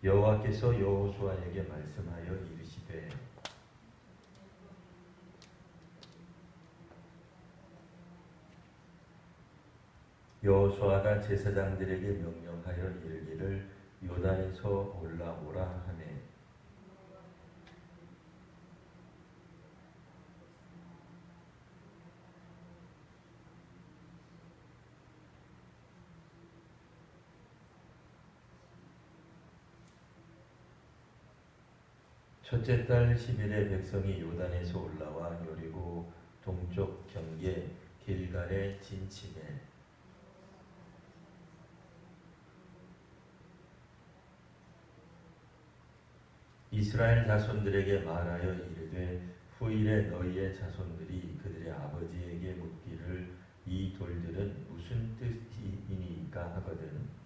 여호와께서 여호수아에게 말씀하여 이르시되 여호수아가 제사장들에게 명령하여 이르기를 요단에서 올라오라 하매 첫째 달 10일에 백성이 요단에서 올라와 여리고 동쪽 경계 길갈에 진침해 이스라엘 자손들에게 말하여 이르되 후일에 너희의 자손들이 그들의 아버지에게 묻기를 이 돌들은 무슨 뜻이니까 하거든.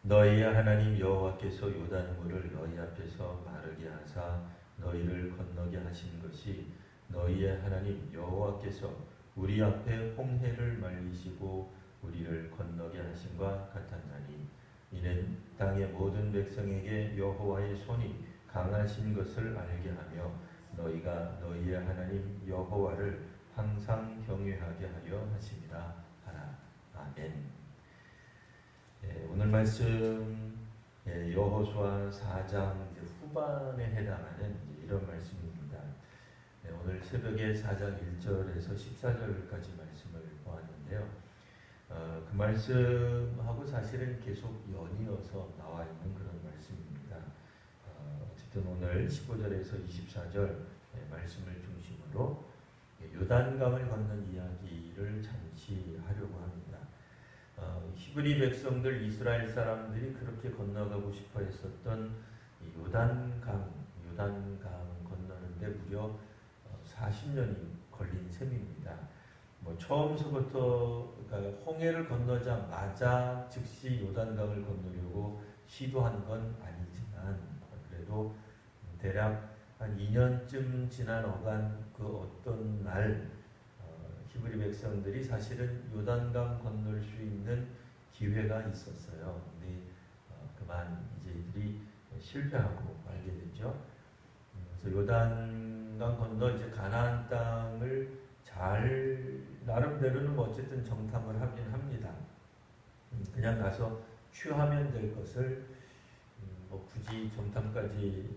너희의 하나님 여호와께서 요단물을 너희 앞에서 마르게 하사 너희를 건너게 하신 것이 너희의 하나님 여호와께서 우리 앞에 홍해를 말리시고 우리를 건너게 하심과 같았나니 이는 땅의 모든 백성에게 여호와의 손이 강하신 것을 알게 하며 너희가 너희의 하나님 여호와를 항상 경외하게 하려 하심이라 하라. 아멘. 오늘 말씀 여호수아 4장 후반에 해당하는 이런 말씀입니다. 오늘 새벽에 4장 1절에서 14절까지 말씀을 보았는데요. 그 말씀하고 사실은 계속 연이어서 나와 있는 그런 말씀입니다. 어쨌든 오늘 15절에서 24절 말씀을 중심으로 요단강을 건넌 이야기를 잠시 하려고 합니다. 히브리 백성들, 이스라엘 사람들이 그렇게 건너가고 싶어 했었던 요단강 건너는데 무려 40년이 걸린 셈입니다. 처음서부터 그러니까 홍해를 건너자마자 즉시 요단강을 건너려고 시도한 건 아니지만 그래도 대략 한 2년쯤 지난 어간 그 어떤 날 히브리 백성들이 사실은 요단강 건널 수 있는 기회가 있었어요. 근데 그만 이제 이들이 실패하고 말게 되죠. 그래서 요단강 건너 이제 가나안 땅을 잘 나름대로는 어쨌든 정탐을 하긴 합니다. 그냥 가서 취하면 될 것을 굳이 정탐까지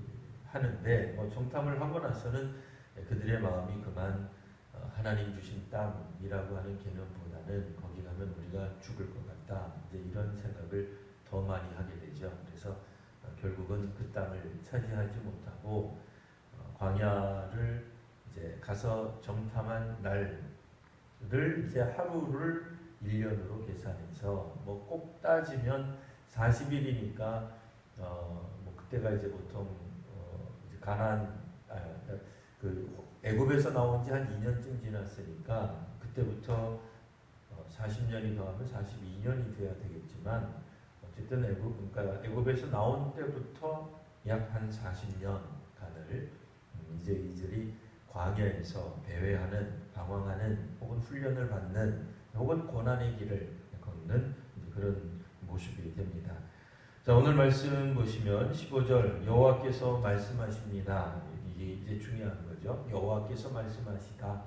하는데 정탐을 하고 나서는 그들의 마음이 그만 하나님 주신 땅이라고 하는 개념보다는 거기 가면 우리가 죽을 것 같다. 이제 이런 생각을 더 많이 하게 되죠. 그래서 결국은 그 땅을 차지하지 못하고 광야를 이제 가서 정탐한 날을 이제 하루를 1년으로 계산해서 꼭 따지면 40일이니까 그때가 이제 보통 이제 가나안 그 애굽에서 나온 지 한 2년쯤 지났으니까 그때부터 40년이 더하면 42년이 돼야 되겠지만 어쨌든 그러니까 애굽에서 나온 때부터 약 한 40년간을 이제 이들이 광야에서 배회하는, 방황하는, 혹은 훈련을 받는, 혹은 고난의 길을 걷는 그런 모습이 됩니다. 자, 오늘 말씀 보시면 15절 여호와께서 말씀하십니다. 이게 이제 중요한 거죠. 여호와께서 말씀하시다.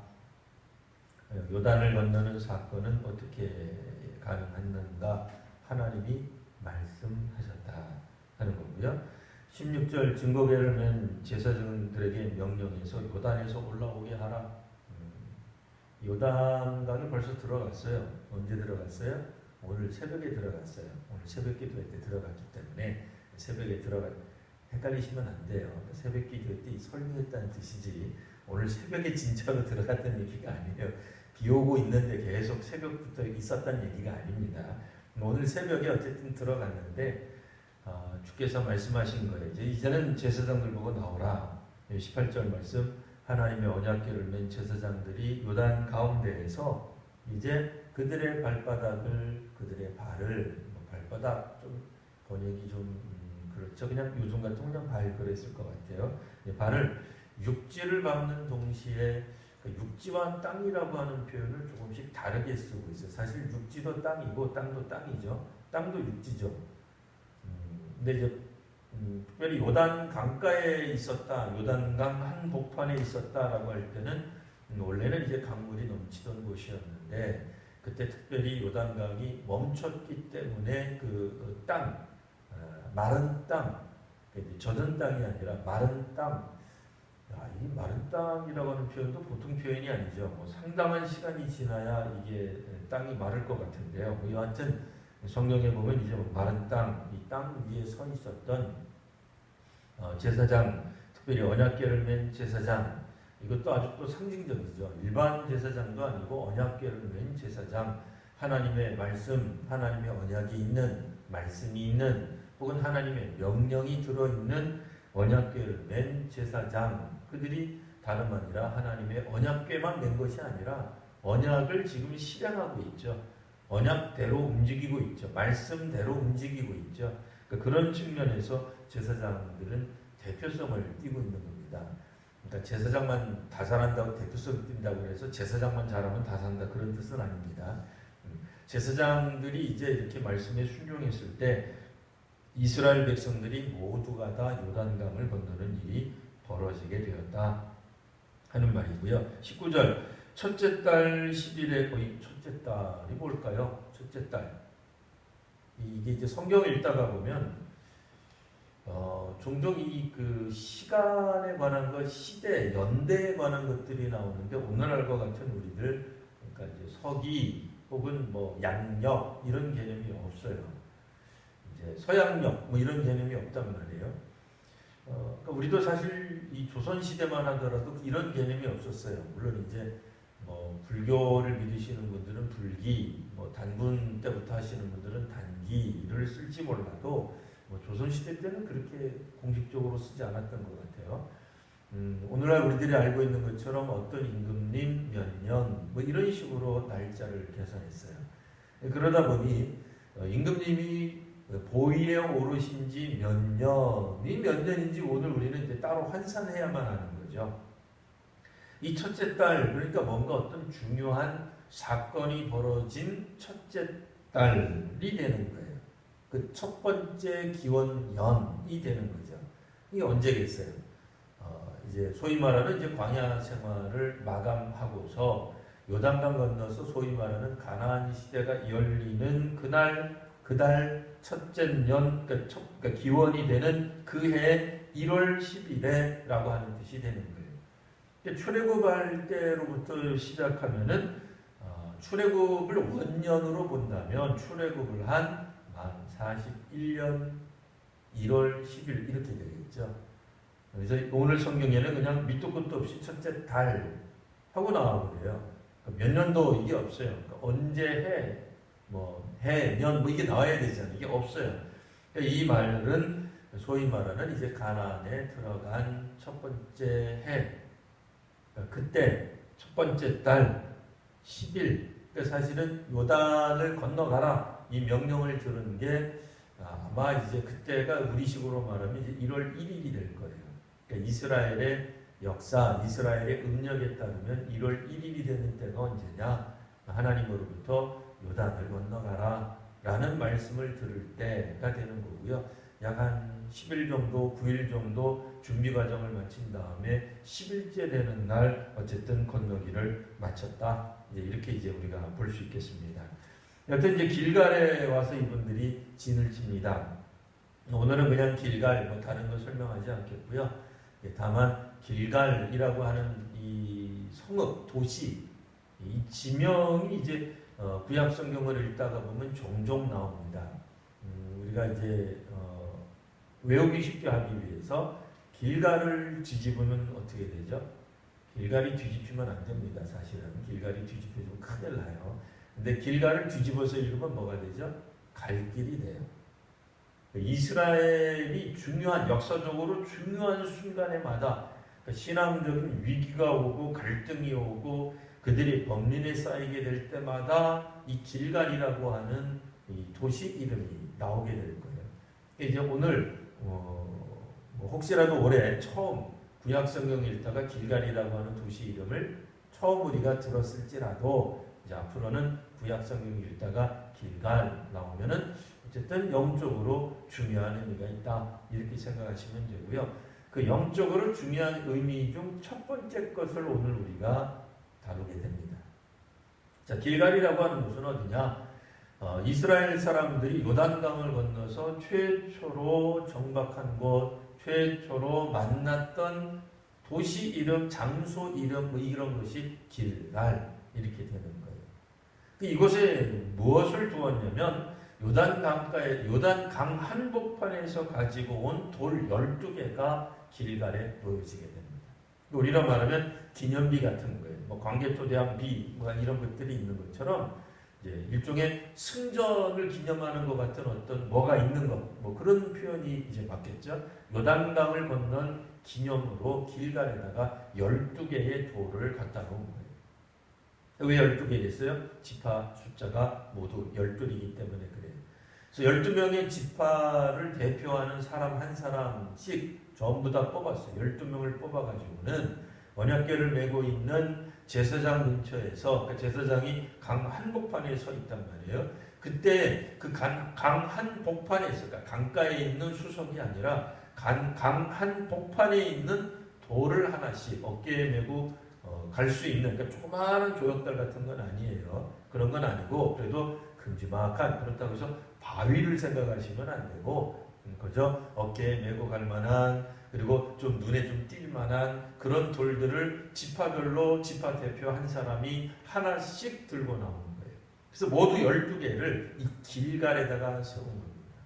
요단을 건너는 사건은 어떻게 가능했는가? 하나님이 말씀하셨다 하는 거고요. 16절 증거궤를 맨 제사장들에게 명령해서 요단에서 올라오게 하라. 요단강에 벌써 들어갔어요. 언제 들어갔어요? 오늘 새벽에 들어갔어요. 오늘 새벽 기도회 때 들어갔기 때문에 새벽에 헷갈리시면 안 돼요. 새벽 기도회 때 설교했다는 뜻이지 오늘 새벽에 진짜로 들어갔다는 얘기가 아니에요. 비 오고 있는데 계속 새벽부터 있었다는 얘기가 아닙니다. 오늘 새벽에 어쨌든 들어갔는데 주께서 말씀하신 거예요. 이제는 제사장들 보고 나오라. 18절 말씀 하나님의 언약궤를 맨 제사장들이 요단 가운데에서 이제 그들의 발바닥을 그들의 발을 발바닥 좀 번역이 좀 그렇죠. 그냥 요즘 같은 그냥 발 그랬을 것 같아요. 발을 육지를 밟는 동시에 육지와 땅이라고 하는 표현을 조금씩 다르게 쓰고 있어요. 사실 육지도 땅이고 땅도 땅이죠. 땅도 육지죠. 근데 이제 특별히 요단 강가에 있었다, 요단강 한복판에 있었다라고 할 때는 원래는 이제 강물이 넘치던 곳이었는데 그때 특별히 요단강이 멈췄기 때문에 그 땅, 마른 땅, 젖은 땅이 아니라 마른 땅. 이 마른 땅이라고 하는 표현도 보통 표현이 아니죠. 뭐 상당한 시간이 지나야 이게 땅이 마를 것 같은데요. 뭐 여하튼 성경에 보면 이제 마른 땅, 이 땅 위에 서 있었던 제사장, 특별히 언약궤를 맨 제사장, 이것도 아주 또 상징적이죠. 일반 제사장도 아니고 언약궤를 맨 제사장, 하나님의 말씀, 하나님의 언약이 있는, 말씀이 있는, 혹은 하나님의 명령이 들어있는 언약궤를 맨 제사장, 그들이 다름 아니라 하나님의 언약궤만 맨 것이 아니라 언약을 지금 실행하고 있죠. 언약대로 움직이고 있죠. 말씀대로 움직이고 있죠. 그런 측면에서 제사장들은 대표성을 띠고 있는 겁니다. 그러니까 제사장만 다 잘한다고 대표성을 띈다고 해서 제사장만 잘하면 다 산다, 그런 뜻은 아닙니다. 제사장들이 이제 이렇게 말씀에 순종했을 때 이스라엘 백성들이 모두가 다 요단강을 건너는 일이 벌어지게 되었다 하는 말이고요. 19절, 첫째 달 10일에, 거의 첫째 달이 뭘까요? 첫째 달. 이게 이제 성경을 읽다가 보면 종종 이 그 시간에 관한 것, 시대, 연대에 관한 것들이 나오는데 오늘날과 같은 우리들, 그러니까 이제 서기 혹은 뭐 양력 이런 개념이 없어요. 이제 서양력 뭐 이런 개념이 없단 말이에요. 그러니까 우리도 사실 이 조선 시대만 하더라도 이런 개념이 없었어요. 물론 이제 뭐 불교를 믿으시는 분들은 불기, 뭐 단군 때부터 하시는 분들은 단기를 쓸지 몰라도 뭐 조선 시대 때는 그렇게 공식적으로 쓰지 않았던 것 같아요. 오늘날 우리들이 알고 있는 것처럼 어떤 임금님 몇 년 뭐 이런 식으로 날짜를 계산했어요. 그러다 보니 임금님이 보위에 오르신 지 몇 년이 몇 년인지 오늘 우리는 이제 따로 환산해야만 하는 거죠. 이 첫째 달, 그러니까 뭔가 어떤 중요한 사건이 벌어진 첫째 달이 되는 거예요. 그 첫 번째 기원년이 되는 거죠. 이게 언제겠어요? 이제 소위 말하는 이제 광야 생활을 마감하고서 요단강 건너서 소위 말하는 가나안 시대가 열리는 그달 첫째 년, 그러니까 기원이 되는 그해 1월 10일에라고 하는 뜻이 되는 거예요. 출애굽할 때로부터 시작하면은 출애굽을 원년으로 본다면 출애굽을 한 만 41년 1월 10일 이렇게 되겠죠. 그래서 오늘 성경에는 그냥 밑도 끝도 없이 첫째 달 하고 나와버려요. 몇 년도 이게 없어요. 그러니까 언제 해, 뭐 해, 년 뭐 이게 나와야 되잖아요. 이게 없어요. 그러니까 이 말은 소위 말하는 이제 가나안에 들어간 첫 번째 해, 그러니까 그때 첫 번째 달 10일, 그러니까 사실은 요단을 건너가라 이 명령을 들은 게 아마 이제 그때가 우리식으로 말하면 이제 1월 1일이 될 거예요. 그러니까 이스라엘의 역사, 이스라엘의 음력에 따르면 1월 1일이 되는 때가 언제냐? 하나님으로부터 요단을 건너가라 라는 말씀을 들을 때가 되는 거고요. 약 한 10일 정도, 9일 정도 준비 과정을 마친 다음에 10일째 되는 날 어쨌든 건너기를 마쳤다. 이제 이렇게 이제 우리가 볼 수 있겠습니다. 여튼 이제 길갈에 와서 이분들이 진을 칩니다. 오늘은 그냥 길갈, 뭐 다른 거 설명하지 않겠고요. 다만 길갈이라고 하는 이 성읍, 도시, 이 지명이 이제 구약 성경을 읽다가 보면 종종 나옵니다. 우리가 이제 외우기 쉽게 하기 위해서 길갈을 뒤집으면 어떻게 되죠? 길갈이 뒤집히면 안 됩니다. 사실은 길갈이 뒤집혀지면 큰일 나요. 근데 길갈을 뒤집어서 읽으면 뭐가 되죠? 갈 길이 돼요. 이스라엘이 중요한, 역사적으로 중요한 순간에마다 신앙적인 위기가 오고 갈등이 오고 그들이 범민에 쌓이게 될 때마다 이 길갈이라고 하는 이 도시 이름이 나오게 될 거예요. 이제 오늘 혹시라도 올해 처음 구약 성경 읽다가 길갈이라고 하는 도시 이름을 처음 우리가 들었을지라도 이제 앞으로는 구약 성경 읽다가 길갈 나오면은 어쨌든 영적으로 중요한 의미가 있다 이렇게 생각하시면 되고요. 그 영적으로 중요한 의미 중 첫 번째 것을 오늘 우리가 다루게 됩니다. 자, 길갈이라고 하는 곳은 어디냐? 이스라엘 사람들이 요단강을 건너서 최초로 정박한 곳, 최초로 만났던 도시 이름, 장소 이름 뭐 이런 것이 길갈 이렇게 되는 거예요. 이곳에 무엇을 두었냐면 요단강가에 요단강 한복판에서 가지고 온 돌 12개가 길갈에 놓여지게 됩니다. 우리로 말하면 기념비 같은 거예요. 뭐 광개토대왕비 뭐 이런 것들이 있는 것처럼 이제 일종의 승전을 기념하는 것 같은 어떤 뭐가 있는 것, 뭐 그런 표현이 이제 맞겠죠. 요단강을 건넌 기념으로 길갈에다가 12개의 돌을 갖다 놓은 거예요. 왜 12개 됐어요? 지파 숫자가 모두 12이기 때문에 그래요. 그래서 12명의 지파를 대표하는 사람 한 사람씩 전부 다 뽑았어요. 12명을 뽑아가지고는 언약궤를 메고 있는 제사장 근처에서 그 제사장이 강 한복판에 서 있단 말이에요. 그때 그 강 한복판에서 그러니까 강가에 있는 수석이 아니라 강 한복판에 있는 돌을 하나씩 어깨에 메고 갈 수 있는 그러니까 조그마한 조약달 같은 건 아니에요. 그런 건 아니고 그래도 큼지막한 그렇다고 해서 바위를 생각하시면 안 되고 그저 어깨에 메고 갈 만한 그리고 좀 눈에 좀 띌 만한 그런 돌들을 지파별로 지파 대표 한 사람이 하나씩 들고 나오는 거예요. 그래서 모두 12개를 이 길갈에다가 세운 겁니다.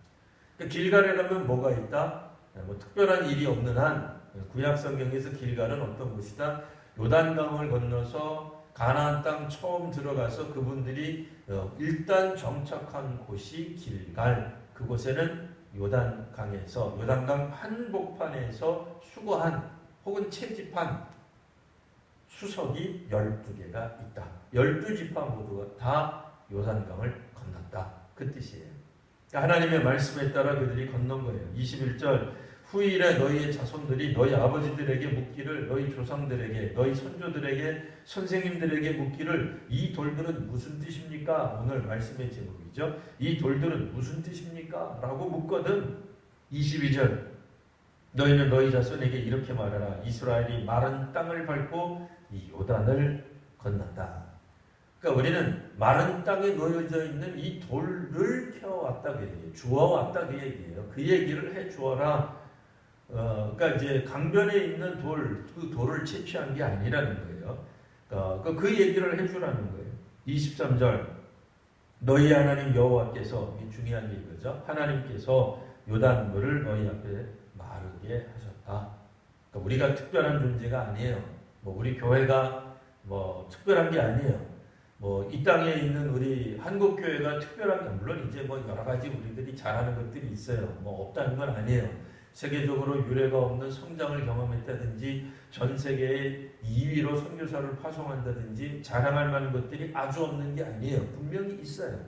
그러니까 길갈에 가면 뭐가 있다? 뭐 특별한 일이 없는 한 구약 성경에서 길갈은 어떤 곳이다? 요단강을 건너서 가나안 땅 처음 들어가서 그분들이 일단 정착한 곳이 길갈. 그곳에는 요단강에서 요단강 한복판에서 수거한 혹은 채집한 수석이 12개가 있다. 12지파 모두가 다 요단강을 건넜다. 그 뜻이에요. 하나님의 말씀에 따라 그들이 건넌 거예요. 21절 후일에 너희의 자손들이 너희 아버지들에게 묻기를 너희 조상들에게 너희 선조들에게 선생님들에게 묻기를 이 돌들은 무슨 뜻입니까? 오늘 말씀의 제목이죠. 이 돌들은 무슨 뜻입니까? 라고 묻거든. 22절 너희는 너희 자손에게 이렇게 말하라. 이스라엘이 마른 땅을 밟고 이 요단을 건넜다. 그러니까 우리는 마른 땅에 놓여져 있는 이 돌을 캐와왔다 그 얘기예요. 주워왔다 그 얘기예요. 그 얘기를 해 주어라. 그러니까 이제 강변에 있는 그 돌을 채취한 게 아니라는 거예요. 그 얘기를 해주라는 거예요. 23절 너희 하나님 여호와께서 이 중요한 게 이거죠. 하나님께서 요단물을 너희 앞에 마르게 하셨다. 그러니까 우리가 특별한 존재가 아니에요. 뭐 우리 교회가 뭐 특별한 게 아니에요. 뭐 이 땅에 있는 우리 한국 교회가 특별한 게 물론 이제 뭐 여러 가지 우리들이 잘하는 것들이 있어요. 뭐 없다는 건 아니에요. 세계적으로 유례가 없는 성장을 경험했다든지 전 세계에 2위로 선교사를 파송한다든지 자랑할 만한 것들이 아주 없는 게 아니에요. 분명히 있어요.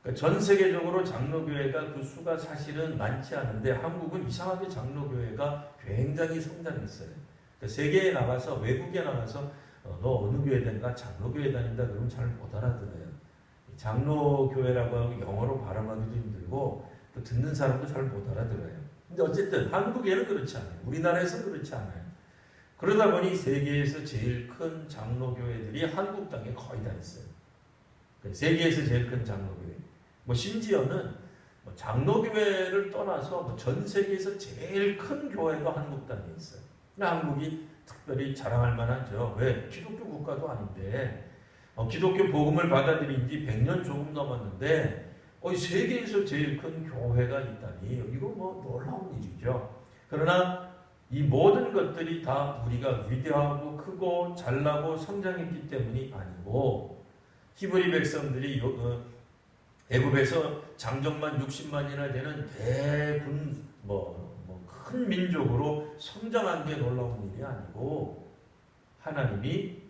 그러니까 전 세계적으로 장로교회가 그 수가 사실은 많지 않은데 한국은 이상하게 장로교회가 굉장히 성장했어요. 그러니까 세계에 나가서 외국에 나가서 너 어느 교회 다닌다? 장로교회 다닌다? 그러면 잘 못 알아들어요. 장로교회라고 하고 영어로 발음하기도 힘들고 또 듣는 사람도 잘 못 알아들어요. 근데 어쨌든 한국에는 그렇지 않아요. 우리나라에서 그렇지 않아요. 그러다 보니 세계에서 제일 큰 장로교회들이 한국 땅에 거의 다 있어요. 세계에서 제일 큰 장로교회. 뭐 심지어는 뭐 장로교회를 떠나서 뭐 전 세계에서 제일 큰 교회가 한국 땅에 있어요. 한국이 특별히 자랑할 만하죠. 왜? 기독교 국가도 아닌데 기독교 복음을 받아들인 지 100년 조금 넘었는데 세계에서 제일 큰 교회가 있다니 이거 뭐 놀라운 일이죠. 그러나 이 모든 것들이 다 우리가 위대하고 크고 잘나고 성장했기 때문이 아니고 히브리 백성들이 애굽에서 장정만 60만이나 되는 대군 큰 민족으로 성장한 게 놀라운 일이 아니고 하나님이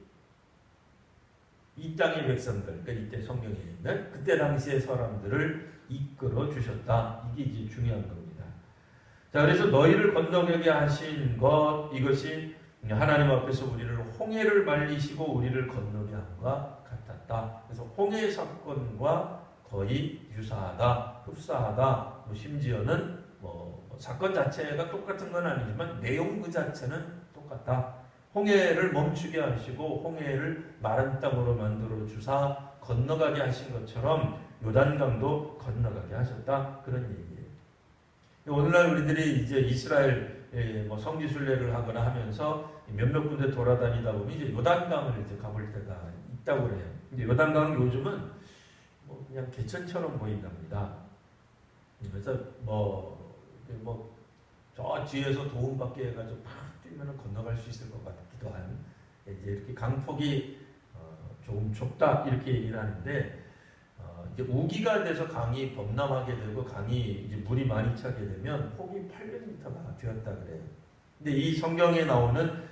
이 땅의 백성들, 그러니까 이때 성경에 있는 그때 당시의 사람들을 이끌어 주셨다. 이게 이제 중요한 겁니다. 자, 그래서 너희를 건너게 하신 것, 이것이 하나님 앞에서 우리를 홍해를 말리시고 우리를 건너게 함과 같았다. 그래서 홍해 사건과 거의 유사하다, 흡사하다. 심지어는 사건 자체가 똑같은 건 아니지만 내용 그 자체는 똑같다. 홍해를 멈추게 하시고 홍해를 마른 땅으로 만들어 주사 건너가게 하신 것처럼 요단강도 건너가게 하셨다. 그런 얘기예요. 오늘날 우리들이 이제 이스라엘 성지순례를 하거나 하면서 몇몇 군데 돌아다니다 보면 이제 요단강을 이제 가볼 때가 있다고 그래요. 근데 요단강은 요즘은 그냥 개천처럼 보인답니다. 그래서 저 뒤에서 도움받게 해가지고 팍 뛰면 건너갈 수 있을 것 같기도 한, 이제 이렇게 강폭이 조금 좁다 이렇게 얘기를 하는데, 이제 우기가 돼서 강이 범람하게 되고 강이 이제 물이 많이 차게 되면 폭이 800m가 되었다 그래요. 근데 이 성경에 나오는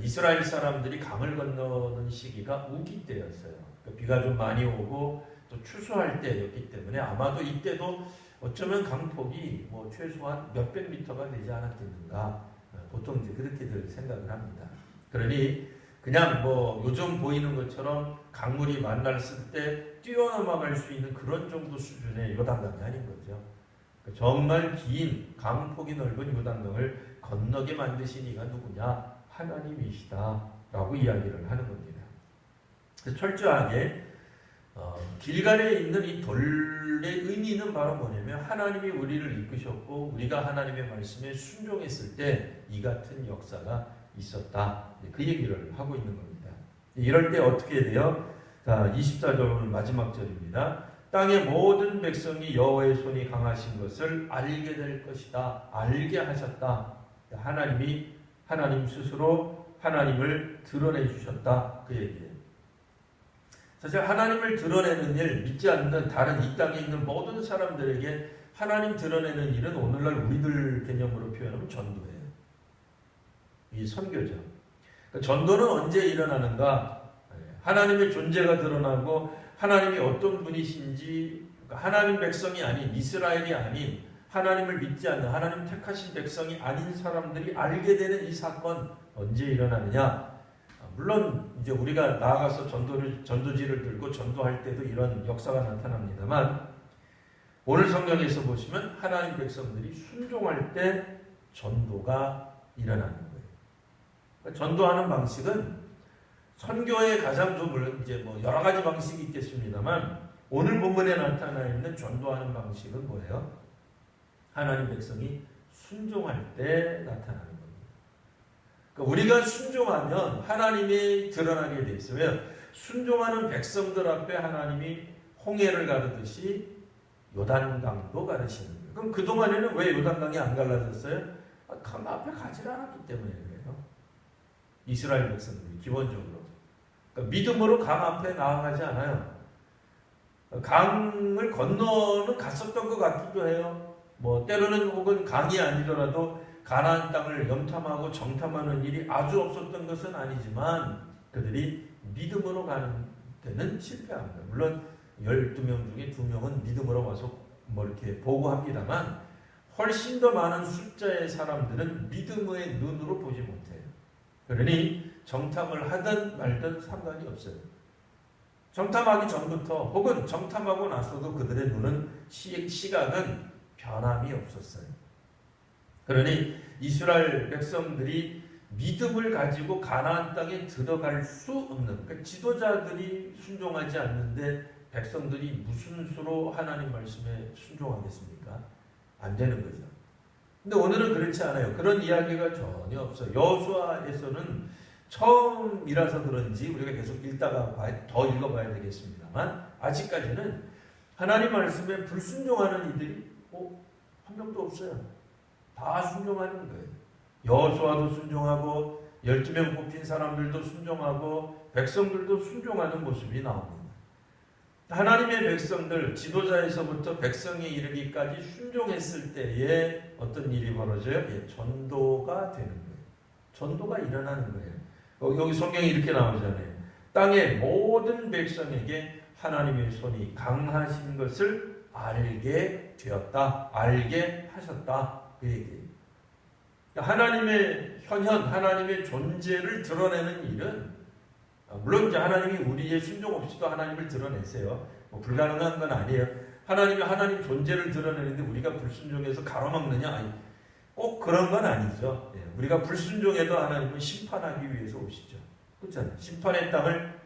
이스라엘 사람들이 강을 건너는 시기가 우기 때였어요. 그러니까 비가 좀 많이 오고 또 추수할 때였기 때문에 아마도 이때도 어쩌면 강폭이 최소한 몇백 미터가 되지 않았겠는가, 보통 이제 그렇게들 생각을 합니다. 그러니 그냥 요즘 보이는 것처럼 강물이 만났을 때 뛰어넘어갈 수 있는 그런 정도 수준의 요단강이 아닌 거죠. 정말 긴 강폭이 넓은 요단강을 건너게 만드신 이가 누구냐? 하나님이시다 라고 이야기를 하는 겁니다. 그래서 철저하게 길갈에 있는 이 돌의 의미는 바로 뭐냐면 하나님이 우리를 이끄셨고 우리가 하나님의 말씀에 순종했을 때 이 같은 역사가 있었다. 그 얘기를 하고 있는 겁니다. 이럴 때 어떻게 돼요? 자, 24절 마지막 절입니다. 땅의 모든 백성이 여호와의 손이 강하신 것을 알게 될 것이다. 알게 하셨다. 하나님 스스로 하나님을 드러내 주셨다. 그 얘기예요. 사실 하나님을 드러내는 일, 믿지 않는 다른 이 땅에 있는 모든 사람들에게 하나님 드러내는 일은 오늘날 우리들 개념으로 표현하면 전도예요. 이 선교죠. 그러니까 전도는 언제 일어나는가? 하나님의 존재가 드러나고 하나님이 어떤 분이신지, 그러니까 하나님 백성이 아닌, 이스라엘이 아닌, 하나님을 믿지 않는, 하나님 택하신 백성이 아닌 사람들이 알게 되는 이 사건 언제 일어나느냐? 물론 이제 우리가 나아가서 전도지를 들고 전도할 때도 이런 역사가 나타납니다만, 오늘 성경에서 보시면 하나님 백성들이 순종할 때 전도가 일어나는 거예요. 그러니까 전도하는 방식은 선교의 가장 좀, 물론 이제 여러 가지 방식이 있겠습니다만, 오늘 본문에 나타나 있는 전도하는 방식은 뭐예요? 하나님 백성이 순종할 때 나타나는 겁니다. 그러니까 우리가 순종하면 하나님이 드러나게 돼 있어요. 순종하는 백성들 앞에 하나님이 홍해를 가르듯이 요단강도 가르치는 거예요. 그럼 그동안에는 왜 요단강이 안 갈라졌어요? 강 앞에 가지 않았기 때문에 그래요. 이스라엘 백성들이 기본적으로. 그러니까 믿음으로 강 앞에 나아가지 않아요. 강을 건너는 갔었던 것 같기도 해요. 때로는 혹은 강이 아니더라도 가나안 땅을 염탐하고 정탐하는 일이 아주 없었던 것은 아니지만 그들이 믿음으로 가는 데는 실패합니다. 물론 12명 중에 2명은 믿음으로 와서 이렇게 보고합니다만 훨씬 더 많은 숫자의 사람들은 믿음의 눈으로 보지 못해요. 그러니 정탐을 하든 말든 상관이 없어요. 정탐하기 전부터 혹은 정탐하고 나서도 그들의 눈은 시각은 변함이 없었어요. 그러니 이스라엘 백성들이 믿음을 가지고 가나안 땅에 들어갈 수 없는, 그러니까 지도자들이 순종하지 않는데 백성들이 무슨 수로 하나님 말씀에 순종하겠습니까? 안 되는 거죠. 근데 오늘은 그렇지 않아요. 그런 이야기가 전혀 없어요. 여호수아에서는 처음이라서 그런지 우리가 계속 읽다가 더 읽어봐야 되겠습니다만 아직까지는 하나님 말씀에 불순종하는 이들이 한 명도 없어요. 다 순종하는 거예요. 여호수아도 순종하고 12명 뽑힌 사람들도 순종하고 백성들도 순종하는 모습이 나옵니다. 하나님의 백성들, 지도자에서부터 백성에 이르기까지 순종했을 때에 어떤 일이 벌어져요? 전도가 되는 거예요. 전도가 일어나는 거예요. 여기 성경이 이렇게 나오잖아요. 땅의 모든 백성에게 하나님의 손이 강하신 것을 알게 되었다. 알게 하셨다. 그 얘기예요. 하나님의 현현, 하나님의 존재를 드러내는 일은 물론 이제 하나님이 우리의 순종 없이도 하나님을 드러내세요. 뭐 불가능한 건 아니에요. 하나님이 하나님 존재를 드러내는데 우리가 불순종해서 가로막느냐? 아니, 꼭 그런 건 아니죠. 예, 우리가 불순종해도 하나님은 심판하기 위해서 오시죠. 그렇잖아요. 심판의 땅을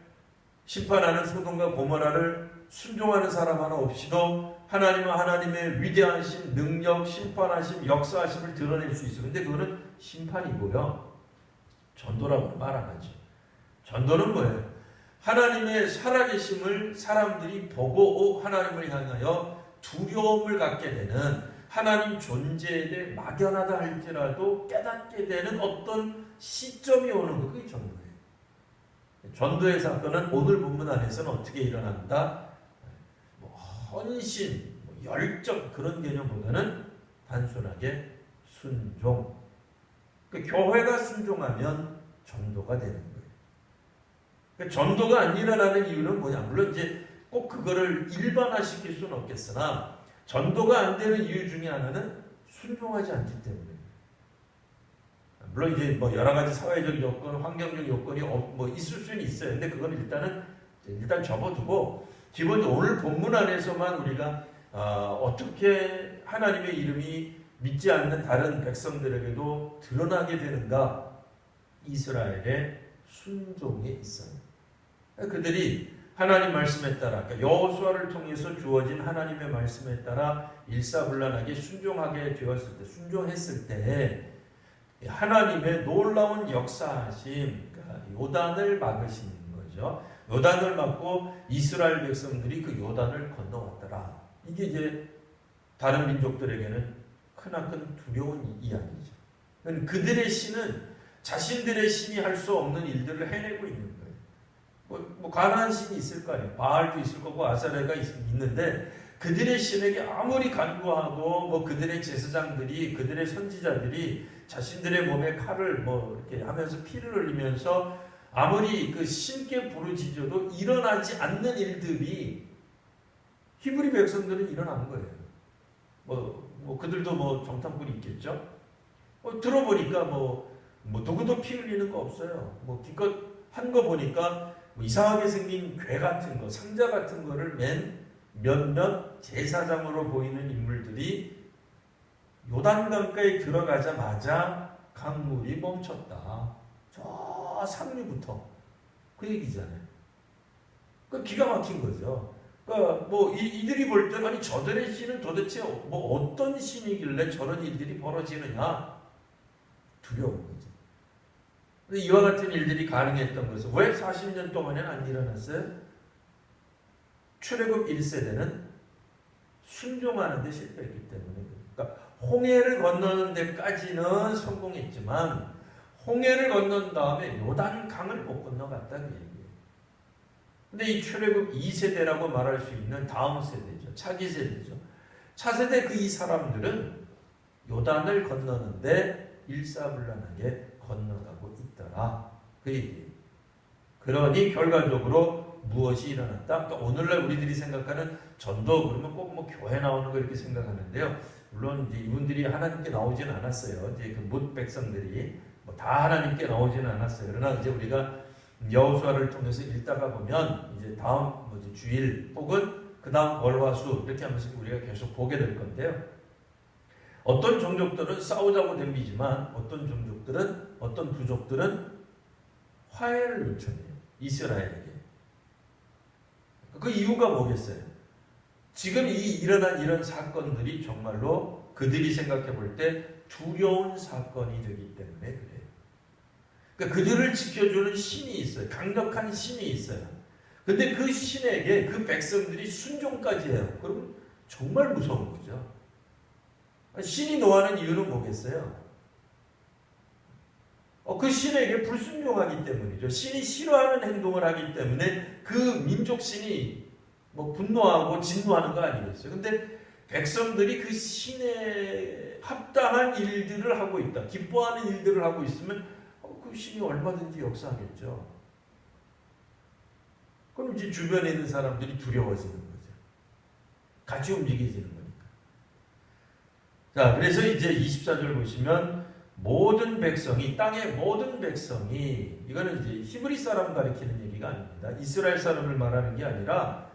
심판하는 소돔과 고모라를 순종하는 사람 하나 없이도 하나님은 하나님의 위대하신 능력, 심판하심, 역사하심을 드러낼 수 있어요. 근데 그거는 심판이고요. 전도라고는 말 안 하죠. 전도는 뭐예요? 하나님의 살아계심을 사람들이 보고 하나님을 향하여 두려움을 갖게 되는, 하나님 존재에 대해 막연하다 할지라도 깨닫게 되는 어떤 시점이 오는 거, 그게 전도예요. 전도의 사건은 오늘 본문 안에서는 어떻게 일어난다? 뭐 헌신, 뭐 열정 그런 개념보다는 단순하게 순종. 그러니까 교회가 순종하면 전도가 되는 거예요. 그러니까 전도가 안 일어나는 이유는 뭐냐? 물론 이제 꼭 그거를 일반화시킬 수는 없겠으나 전도가 안 되는 이유 중에 하나는 순종하지 않기 때문에. 물론 이제 뭐 여러 가지 사회적 요건, 환경적 요건이 뭐 있을 수는 있어요. 근데 그건 일단 접어두고 기본적으로 오늘 본문 안에서만 우리가 어떻게 하나님의 이름이 믿지 않는 다른 백성들에게도 드러나게 되는가? 이스라엘의 순종에 있어요. 그들이 하나님 말씀에 따라, 그러니까 여호수아를 통해서 주어진 하나님의 말씀에 따라 일사불란하게 순종하게 되었을 때, 순종했을 때 하나님의 놀라운 역사하심, 그러니까 요단을 막으신 거죠. 요단을 막고 이스라엘 백성들이 그 요단을 건너왔더라. 이게 이제 다른 민족들에게는 크나큰 두려운 이야기죠. 그들의 신은 자신들의 신이 할 수 없는 일들을 해내고 있는 거예요. 뭐 가나안 신이 있을 거 아니에요. 바알도 있을 거고 아사레가 있는데 그들의 신에게 아무리 간구하고 뭐 그들의 제사장들이, 그들의 선지자들이 자신들의 몸에 칼을 뭐 이렇게 하면서 피를 흘리면서 아무리 그 신께 부르짖어도 일어나지 않는 일들이 히브리 백성들은 일어난 거예요. 뭐 그들도 뭐 정탐꾼이 있겠죠. 들어보니까 뭐 누구도 피 흘리는 거 없어요. 뭐 기껏 한 거 보니까 뭐 이상하게 생긴 괴 같은 거, 상자 같은 거를 맨 몇몇 제사장으로 보이는 인물들이 요단강가에 들어가자마자 강물이 멈췄다. 저 상류부터. 그 얘기잖아요. 그 기가 막힌 거죠. 그러니까 뭐 이들이 볼 때 아니 저들의 신은 도대체 뭐 어떤 신이길래 저런 일들이 벌어지느냐? 두려운 거죠. 근데 이와 같은 일들이 가능했던 것은 왜 40년 동안에는 안 일어났어요? 출애굽 1세대는 순종하는 데 실패했기 때문에. 그러니까 홍해를 건너는 데까지는 성공했지만 홍해를 건넌 다음에 요단강을 못 건너갔다는 얘기예요. 근데 이 출애굽 2세대라고 말할 수 있는 다음 세대죠. 차기 세대죠. 차세대 그 이 사람들은 요단을 건너는데 일사불란하게 건너가고 있더라. 그 얘기예요. 그러니 결과적으로 무엇이 일어났다? 그러니까 오늘날 우리들이 생각하는 전도 그러면 꼭 뭐 교회 나오는 거 이렇게 생각하는데요. 물론 이제 이분들이 하나님께 나오지는 않았어요. 이제 그 못 백성들이 뭐 다 하나님께 나오지는 않았어요. 그러나 이제 우리가 여호수아를 통해서 읽다가 보면 이제 다음 뭐지 주일 혹은 그 다음 월화수 이렇게 하면서 우리가 계속 보게 될 건데요. 어떤 종족들은 싸우자고 덤비지만 어떤 부족들은 화해를 요청해요. 이스라엘에게. 그 이유가 뭐겠어요? 지금 일어난 이런 사건들이 정말로 그들이 생각해 볼 때 두려운 사건이 되기 때문에 그래요. 그러니까 그들을 지켜주는 신이 있어요. 강력한 신이 있어요. 근데 그 신에게 그 백성들이 순종까지 해요. 그러면 정말 무서운 거죠. 신이 노하는 이유는 뭐겠어요? 그 신에게 불순종하기 때문이죠. 신이 싫어하는 행동을 하기 때문에 그 민족 신이 뭐 분노하고 진노하는 거 아니겠어요? 근데 백성들이 그 신에 합당한 일들을 하고 있다. 기뻐하는 일들을 하고 있으면 그 신이 얼마든지 역사하겠죠. 그럼 이제 주변에 있는 사람들이 두려워지는 거죠. 같이 움직여지는 거니까. 자, 그래서 이제 24절 보시면 모든 백성이, 땅의 모든 백성이, 이거는 이제 히브리 사람 가리키는 얘기가 아닙니다. 이스라엘 사람을 말하는 게 아니라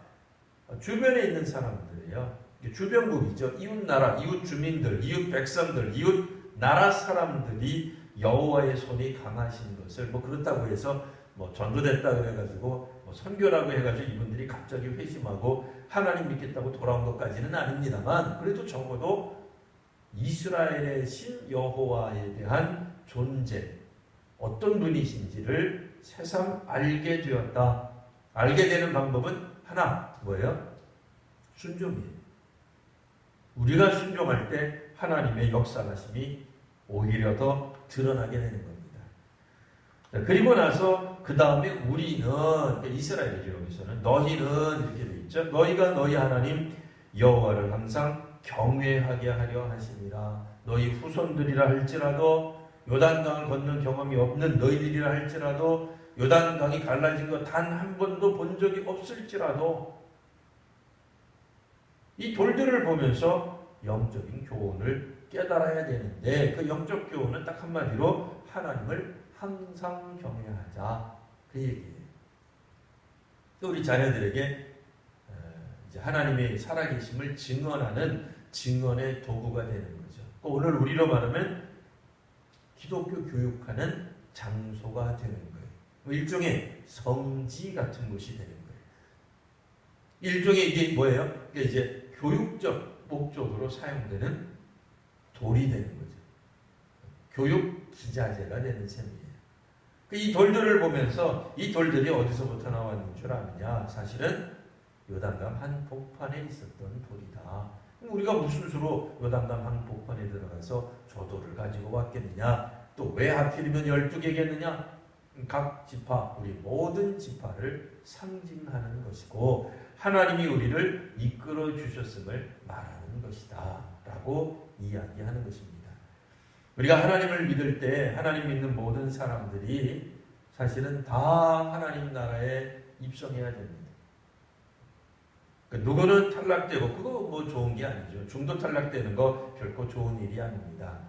주변에 있는 사람들이에요. 주변국이죠. 이웃 나라, 이웃 주민들, 이웃 백성들, 이웃 나라 사람들이 여호와의 손이 강하신 것을, 뭐 그렇다고 해서 뭐 전도됐다 그래가지고 뭐 선교라고 해가지고 이분들이 갑자기 회심하고 하나님 믿겠다고 돌아온 것까지는 아닙니다만, 그래도 적어도 이스라엘의 신 여호와에 대한 존재, 어떤 분이신지를 새삼 알게 되었다. 알게 되는 방법은 하나, 뭐예요? 순종이에요. 우리가 순종할 때 하나님의 역사하심이 오히려 더 드러나게 되는 겁니다. 자, 그리고 나서 그 다음에 우리는, 이스라엘이죠. 여기서는 너희는 이렇게 되어 있죠. 너희가 너희 하나님 여호와를 항상 경외하게 하려 하심이라. 너희 후손들이라 할지라도, 요단강을 건넌 경험이 없는 너희들이라 할지라도, 요단강이 갈라진 거 단 한 번도 본 적이 없을지라도, 이 돌들을 보면서 영적인 교훈을 깨달아야 되는데, 그 영적 교훈은 딱 한마디로 하나님을 항상 경외하자, 그 얘기예요. 또 우리 자녀들에게 이제 하나님의 살아계심을 증언하는 증언의 도구가 되는 거죠. 오늘 우리로 말하면 기독교 교육하는 장소가 되는 거예요. 일종의 성지 같은 곳이 되는 거예요. 일종의 이게 뭐예요? 이게 이제 교육적 목적으로 사용되는 돌이 되는 거죠. 교육 기자재가 되는 셈이에요. 이 돌들을 보면서 이 돌들이 어디서부터 나왔는 줄 아느냐? 사실은 요단강 한복판에 있었던 돌이다. 우리가 무슨 수로 요단강 한복판에 들어가서 저 돌을 가지고 왔겠느냐? 또 왜 하필이면 12개겠느냐? 각 지파, 우리 모든 지파를 상징하는 것이고 하나님이 우리를 이끌어 주셨음을 말하는 것이다 라고 이야기하는 것입니다. 우리가 하나님을 믿을 때 하나님 믿는 모든 사람들이 사실은 다 하나님 나라에 입성해야 됩니다. 누구는 탈락되고 그거 뭐 좋은 게 아니죠. 중도 탈락되는 거 결코 좋은 일이 아닙니다.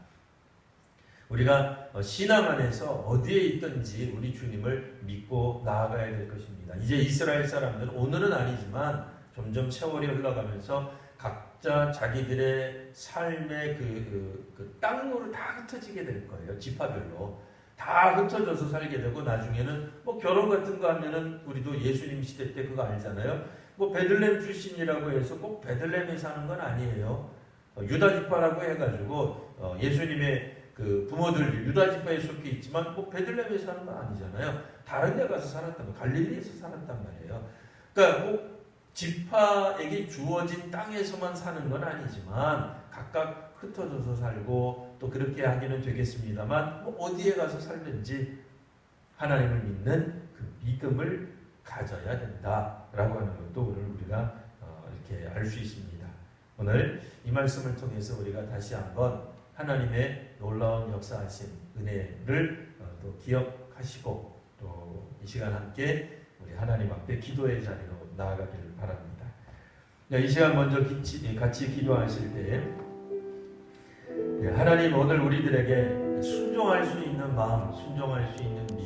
우리가 신앙 안에서 어디에 있든지 우리 주님을 믿고 나아가야 될 것입니다. 이제 이스라엘 사람들은 오늘은 아니지만 점점 세월이 흘러가면서 각자 자기들의 삶의 그 땅으로 다 흩어지게 될 거예요. 지파별로 다 흩어져서 살게 되고 나중에는 뭐 결혼 같은 거 하면은 우리도 예수님 시대 때 그거 알잖아요. 뭐 베들레헴 출신이라고 해서 꼭 베들레헴에 사는 건 아니에요. 유다 지파라고 해가지고 예수님의 그 부모들 유다 지파에 속해 있지만 뭐 베들레헴에 사는 건 아니잖아요. 다른 데 가서 살았단 말이에요. 갈릴리에서 살았단 말이에요. 그러니까 꼭 지파에게 주어진 땅에서만 사는 건 아니지만 각각 흩어져서 살고 또 그렇게 하기는 되겠습니다만 뭐 어디에 가서 살든지 하나님을 믿는 그 믿음을 가져야 된다라고 하는 것도 오늘 우리가 이렇게 알 수 있습니다. 오늘 이 말씀을 통해서 우리가 다시 한번 하나님의 놀라운 역사하신 은혜를 또 기억하시고 또 이 시간 함께 우리 하나님 앞에 기도의 자리로 나아가기를 바랍니다. 이 시간 먼저 같이 기도하실 때 하나님 오늘 우리들에게 순종할 수 있는 마음, 순종할 수 있는